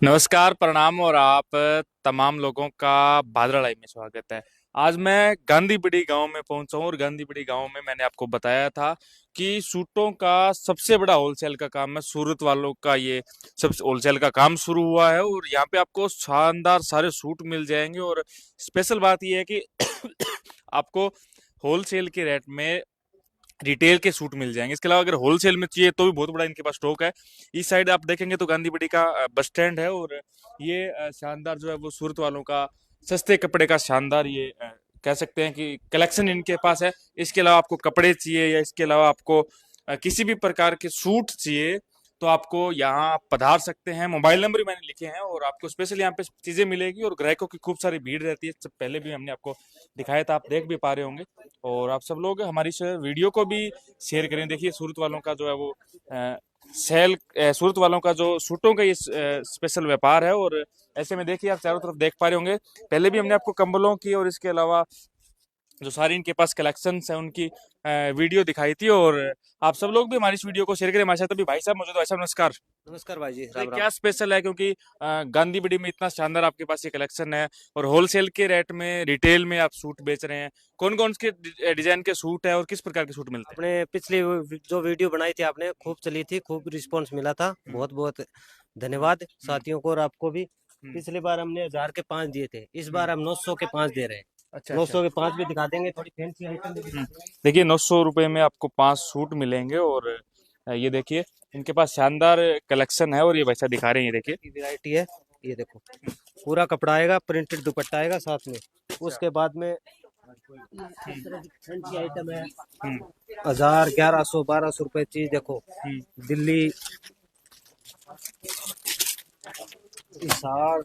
नमस्कार, प्रणाम और आप तमाम लोगों का भादरा लाइव में स्वागत है। आज मैं गांधीबीड़ी गांव में पहुंचा हूं और गांधीबीड़ी गांव में मैंने आपको बताया था कि सूटों का सबसे बड़ा होलसेल का काम है। सूरत वालों का ये सब होलसेल का काम शुरू हुआ है और यहाँ पे आपको शानदार सारे सूट मिल जाएंगे। और स्पेशल बात ये है कि आपको होलसेल के रेट में रिटेल के सूट मिल जाएंगे। इसके अलावा अगर होलसेल में चाहिए तो भी बहुत बड़ा इनके पास स्टॉक है। इस साइड आप देखेंगे तो गांधीबड़ी का बस स्टैंड है और ये शानदार जो है वो सूरत वालों का सस्ते कपड़े का शानदार ये कह सकते हैं कि कलेक्शन इनके पास है। इसके अलावा आपको कपड़े चाहिए या इसके अलावा आपको किसी भी प्रकार के सूट चाहिए तो आपको यहाँ आप पधार सकते हैं। मोबाइल नंबर भी मैंने लिखे हैं और आपको स्पेशल यहाँ पे चीजें मिलेगी और ग्राहकों की खूब सारी भीड़ रहती है। सब पहले भी हमने आपको दिखाया था, आप देख भी पा रहे होंगे। और आप सब लोग हमारी इस वीडियो को भी शेयर करें। देखिए सूरत वालों का जो है वो सूरत वालों का जो सूटों का ये स्पेशल व्यापार है। और ऐसे में देखिए आप चारों तरफ देख पा रहे होंगे, पहले भी हमने आपको कंबलों की और इसके अलावा जो सारी इनके पास कलेक्शंस है उनकी वीडियो दिखाई थी। और आप सब लोग भी हमारी इस वीडियो को शेयर करें। हमारे साथ अभी भाई साहब मौजूद है। भाई साहब नमस्कार। नमस्कार भाई जी, ये राम राम। क्या स्पेशल है, क्योंकि गांधीबीडी में इतना शानदार आपके पास ये कलेक्शन है और होलसेल के रेट में रिटेल में आप सूट बेच रहे हैं। कौन कौन के डिजाइन के सूट है और किस प्रकार के सूट मिलते हैं? आपने पिछली जो वीडियो बनाई थी आपने खूब चली थी, खूब रिस्पांस मिला था। हम्म, बहुत बहुत धन्यवाद हम्म, साथियों को और आपको भी। हम्म, पिछली बार हमने 1000 के 5 दिए थे, इस हम्म। बार हम 900 के 5 दे रहे हैं। अच्छा अच्छा। 900 के 5 भी दिखा देंगे, थोड़ी फैंसी आइटम भी दिखा देंगे। देखिए 900 रुपये में आपको 5 सूट मिलेंगे। और ये देखिए इनके पास शानदार कलेक्शन है और ये वैसा दिखा रहे हैं। ये देखिए। की वैरायटी है। ये देखो, पूरा कपड़ा आएगा, प्रिंटेड दुपट्टा आएगा साथ में। अच्छा। उसके बाद में इस तरह की फैंसी आइटम है। हम्म, 1000 1100 1200 रुपए चीज देखो। हम्म। दिल्ली, हिसार,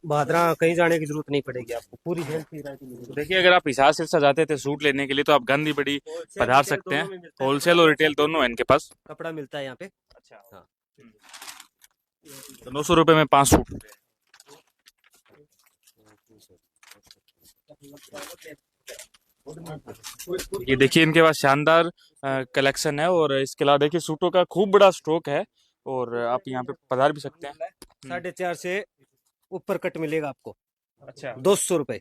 भादरा कहीं जाने की जरूरत नहीं पड़ेगी आपको, पूरी फैंसी वैरायटी तो मिलेगी। देखिए अगर आप हिसार से जाते थे सूट लेने के लिए तो आप गांधीबीडी होलसेल पधार रिटेल सकते हैं। दोनों में मिलता है, होलसेल और रिटेल दोनों है इनके पास। कपड़ा मिलता है यहाँ पे। अच्छा। हाँ। तो 900 रुपये में 5 सूट। ये देखिए इनके पास शानदार कलेक्शन है और इसके अलावा देखिए सूटों का खूब बड़ा स्टॉक है और आप यहाँ पे पधार भी सकते हैं। 4.5 से ऊपर कट मिलेगा आपको। अच्छा 200 रुपए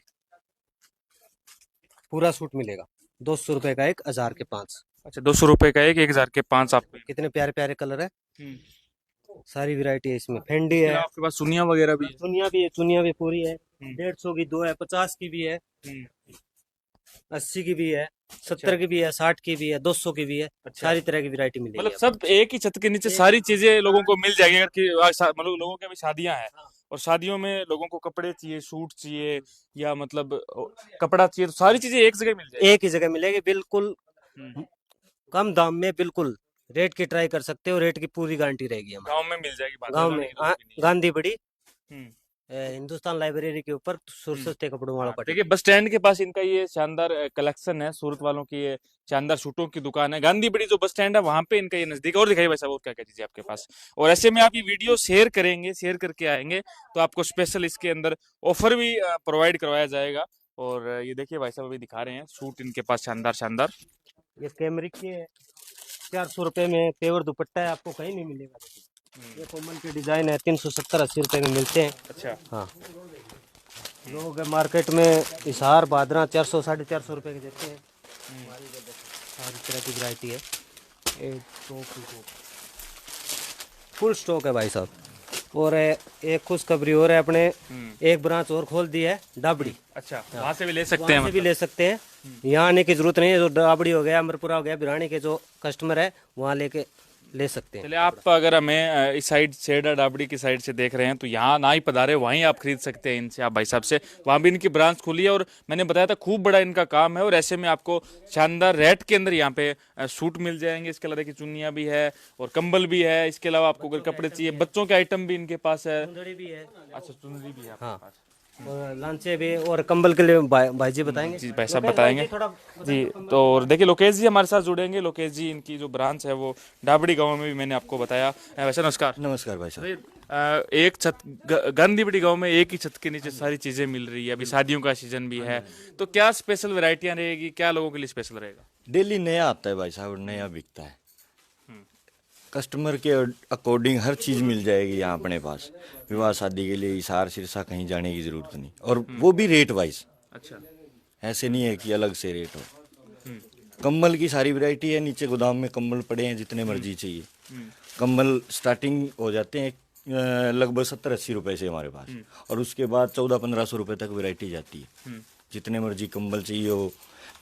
पूरा सूट मिलेगा। 200 रुपए का एक, 1000 के 5। अच्छा। 200 रुपये का एक, 1000 के 5 आपको। कितने प्यारे प्यारे कलर है। हम्म। सारी वैरायटी है इसमें, फेंडी इसके है। अलावा आपके पास सुनिया वगैरह भी है। चुनिया भी है, चुनिया भी पूरी है। हम्म, 150 की दो है, 50 की भी है, हम्म। 80 की भी है, अच्छा 70 की भी है, 60 की भी है, 200 की भी है। अच्छा। सारी तरह की वैरायटी मिलेगी मतलब आपको। सब एक ही छत के नीचे एक सारी चीजें लोगों को मिल जाएगी। अगर कि मतलब लोगों की अभी शादियां हैं हाँ। और शादियों में लोगों को कपड़े चाहिए, सूट चाहिए या मतलब कपड़ा चाहिए, तो सारी चीजें एक जगह मिल जाएगी। एक ही जगह मिलेगी, बिल्कुल हम्म। कम दाम में। बिल्कुल रेट की ट्राई कर सकते हो, रेट की पूरी गारंटी रहेगी हमारी। गांव में मिल जाएगी, बाजार गांव जाने में की जरूरत भी नहीं है। गांधी बड़ी हम्म, हिंदुस्तान लाइब्रेरी के ऊपर हम्म। सस्ते कपड़ों वाला हाँ, पट्टी। देखिए बस स्टैंड के पास इनका ये शानदार कलेक्शन है। सूरत वालों की ये शानदार सूटों की दुकान है। गांधीबड़ी जो बस स्टैंड है वहां पे इनका ये नजदीक है। और दिखाइए भाई साहब और क्या क्या चीजें आपके पास। और ऐसे में आप ये वीडियो शेयर करेंगे, शेयर करके आएंगे तो आपको स्पेशल इसके अंदर ऑफर भी प्रोवाइड करवाया जाएगा। और ये देखिए भाई साहब अभी दिखा रहे हैं सूट इनके पास शानदार शानदार। ये कैमरिक के 400 रुपए में पेवर दुपट्टा है, आपको कहीं नहीं मिलेगा। ये कोमल के डिजाइन है, 370-80 रुपए में मिलते हैं। अच्छा। हाँ, लोग मार्केट में हिसार बादरा 400-450 रुपए के देते हैं। हमारी ये देखो, सारी तरह की वैरायटी है। एक फुल स्टॉक है भाई साहब। और एक खुशखबरी और है, अपने एक ब्रांच और खोल दी है, डाबड़ी। अच्छा वहां से भी ले सकते हैं वहाँ से भी मतलब। ले सकते हैं, यहाँ आने की जरूरत नहीं है। जो डाबड़ी हो गया, अमरपुरा हो गया, बिरानी के जो कस्टमर है वहाँ लेके ले सकते हैं। चलिए आप अगर हमें इस साइड सेडा डाबड़ी की साइड से देख रहे हैं तो यहाँ ना ही पधारे, वहीं आप खरीद सकते हैं इनसे। आप भाई साहब से, वहाँ भी इनकी ब्रांच खुली है और मैंने बताया था खूब बड़ा इनका काम है। और ऐसे में आपको शानदार रेट के अंदर यहाँ पे सूट मिल जाएंगे। इसके अलावा देखिए चुन्नियाँ भी है और कंबल भी है। इसके अलावा आपको अगर कपड़े चाहिए, बच्चों के आइटम भी इनके पास है। चुंदड़ी भी है। अच्छा चुनरी भी है आपके हाँ, पास। और लांचे भी, और कंबल के लिए भाई जी बताएंगे। जी भाई साहब लोकेश भाई बताएंगे। जी थोड़ा जी बताइए कंबल तो के और देखिए लोकेश जी हमारे साथ जुड़ेंगे। लोकेश जी इनकी जो ब्रांच है वो डाबड़ी गांव में भी मैंने आपको बताया। वैसे नमस्कार। नमस्कार भाई साहब। भाई, एक छत गांधीबड़ी गांव में एक ही छत के नीचे सारी चीजें मिल रही है। अभी शादियों का सीजन भी है तो क्या स्पेशल वैरायटियां रहेगी, क्या लोगों के लिए स्पेशल रहेगा? डेली नया आता है भाई साहब, नया बिकता है। कस्टमर के अकॉर्डिंग हर चीज़ मिल जाएगी यहाँ अपने पास। विवाह शादी के लिए हिसार सिरसा कहीं जाने की ज़रूरत नहीं, और वो भी रेट वाइज। अच्छा। ऐसे नहीं है कि अलग से रेट हो। कंबल की सारी वैरायटी है, नीचे गोदाम में कंबल पड़े हैं जितने मर्जी चाहिए। कंबल स्टार्टिंग हो जाते हैं लगभग 70-80 रुपए से हमारे पास, और उसके बाद 1400-1500 रुपए तक वैरायटी जाती है। जितने मर्जी कंबल चाहिए हो,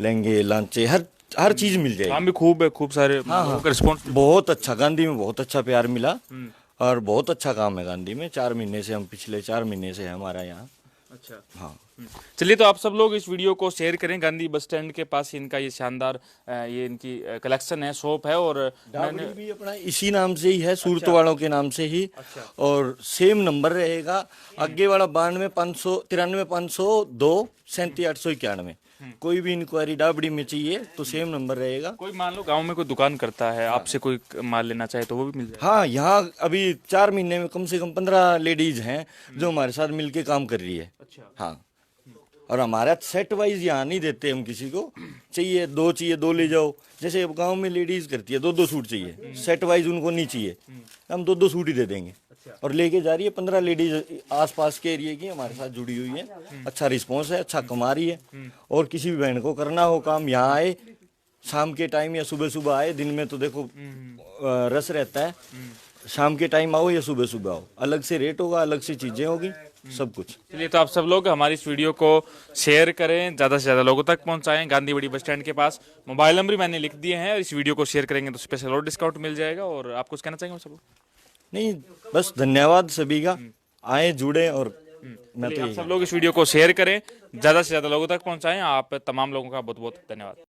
लहंगे लांचे, हर चीज़ मिल जाएगी। काम भी खूब है, खूब सारे लोगों का रिस्पॉन्स। बहुत अच्छा, गांधी में बहुत अच्छा प्यार मिला, और बहुत अच्छा काम है गांधी में। 4 महीने से, हम पिछले 4 महीने से है हमारा यहाँ। अच्छा। हाँ, चलिए, तो आप सब लोग इस वीडियो को शेयर करें। गांधी बस स्टैंड के पास इनका ये शानदार ये इनकी कलेक्शन है, शॉप है। और डाबड़ी भी अपना इसी नाम से ही है, सूरत वालों के नाम से ही। और सेम नंबर रहेगा, आगे वाला 92-593-502 37-891। कोई भी इंक्वायरी डाबड़ी में चाहिए तो सेम नंबर रहेगा। कोई मान लो गांव में कोई दुकान करता है, आपसे कोई माल लेना चाहे तो वो भी मिल जाएगा। हाँ, यहाँ अभी 4 महीने में कम से कम 15 लेडीज हैं जो हमारे साथ मिलके काम कर रही है। अच्छा। हाँ, और हमारा सेट वाइज यहाँ नहीं देते हम किसी को। चाहिए 2 ले जाओ। जैसे गांव में लेडीज करती है 2 सूट चाहिए, सेट वाइज उनको नहीं चाहिए, हम 2 सूट ही दे देंगे। और लेके जा रही है 15 लेडीज आसपास के एरिया की हमारे साथ जुड़ी हुई है। अच्छा रिस्पॉन्स है, अच्छा कमा रही है। और किसी भी बहन को करना हो काम, यहाँ आए शाम के टाइम या सुबह सुबह आए। दिन में तो देखो रस रहता है, शाम के टाइम आओ या सुबह सुबह आओ, अलग से रेट होगा, अलग से चीजें होगी, सब कुछ। चलिए, तो आप सब लोग हमारी इस वीडियो को शेयर करें, ज़्यादा से ज़्यादा लोगों तक पहुंचाएं। गांधी बड़ी बस स्टैंड के पास मोबाइल नंबर भी मैंने लिख दिए हैं, और इस वीडियो को शेयर करेंगे तो स्पेशल और डिस्काउंट मिल जाएगा। और आप कुछ कहना चाहेंगे सब? नहीं, बस धन्यवाद सभी का, आए जुड़े। और मैं तो आप सब लोग इस वीडियो को शेयर करें, ज़्यादा से ज़्यादा लोगों तक पहुंचाएं। आप तमाम लोगों का बहुत बहुत धन्यवाद।